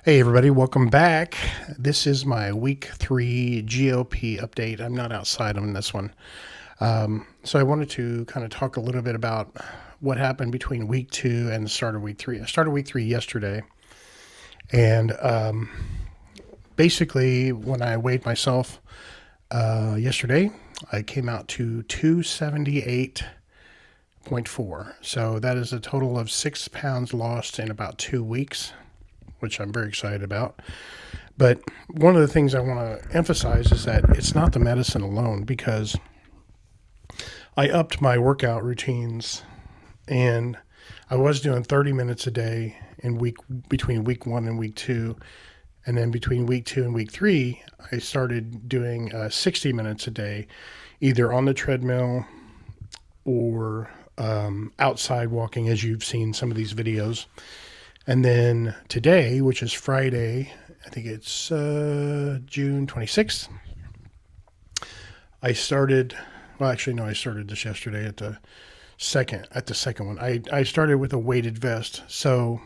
Hey everybody, welcome back. This is my week 3 GLP update. I'm not outside on this one. So I wanted to kind of talk a little bit about what happened between week 2 and the start of week 3. I started week 3 yesterday, and basically when I weighed myself yesterday, I came out to 278.4. So that is a total of 6 pounds lost in about 2 weeks, which I'm very excited about. But one of the things I want to emphasize is that it's not the medicine alone, because I upped my workout routines, and I was doing 30 minutes a day in between week 1 and week 2, and then between week 2 and week 3 I started doing 60 minutes a day, either on the treadmill or outside walking, as you've seen some of these videos. And then today, which is Friday, I think it's June 26th, I started, well, actually, no, I started this yesterday at the second one. I started with a weighted vest. So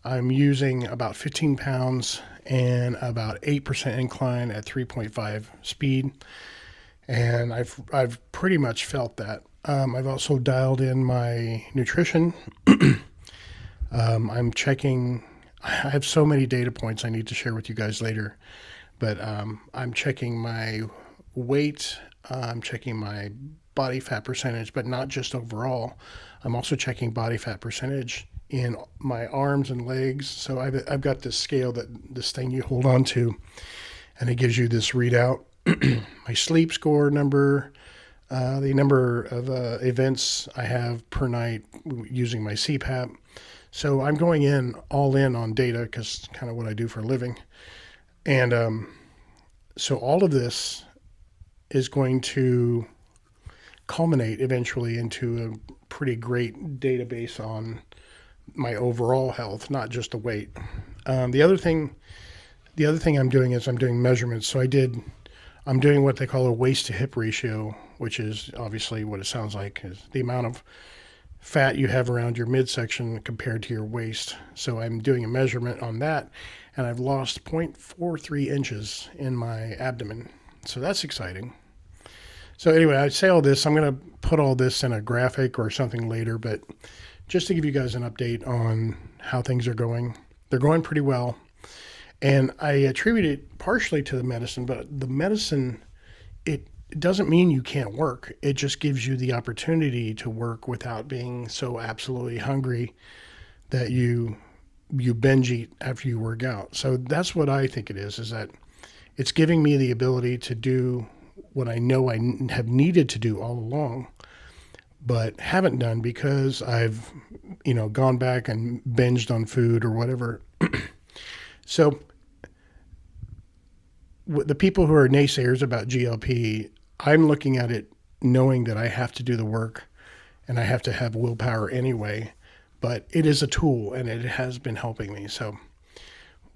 I'm using about 15 pounds and about 8% incline at 3.5 speed. And I've pretty much felt that. I've also dialed in my nutrition. I'm checking. I have so many data points I need to share with you guys later, but I'm checking my weight. I'm checking my body fat percentage, but not just overall. I'm also checking body fat percentage in my arms and legs. So I've got this scale, this thing you hold on to, and it gives you this readout. My sleep score number, the number of events I have per night using my CPAP. So I'm going all in on data, because kind of what I do for a living. And so all of this is going to culminate eventually into a pretty great database on my overall health, not just the weight. The other thing I'm doing is I'm doing measurements. So I'm doing what they call a waist to hip ratio, which is obviously what it sounds like, is the amount of fat you have around your midsection compared to your waist. So I'm doing a measurement on that, and I've lost 0.43 inches in my abdomen. So that's exciting. So anyway, I say all this. I'm going to put all this in a graphic or something later, but just to give you guys an update on how things are going. They're going pretty well. And I attribute it partially to the medicine, but the medicine, it doesn't mean you can't work. It just gives you the opportunity to work without being so absolutely hungry that you binge eat after you work out. So that's what I think it is that it's giving me the ability to do what I know I have needed to do all along, but haven't done because I've, gone back and binged on food or whatever. So the people who are naysayers about GLP, I'm looking at it knowing that I have to do the work and I have to have willpower anyway, but it is a tool and it has been helping me. So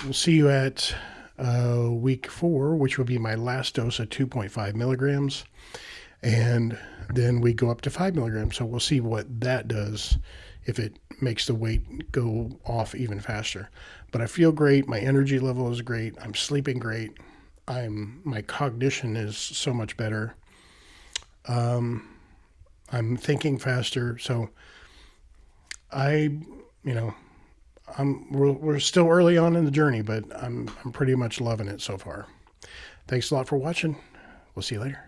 we'll see you at week 4, which will be my last dose of 2.5 milligrams. And then we go up to 5 milligrams. So we'll see what that does, if it makes the weight go off even faster. But I feel great. My energy level is great. I'm sleeping great. My cognition is so much better. I'm thinking faster. So we're still early on in the journey, but I'm pretty much loving it so far. Thanks a lot for watching. We'll see you later.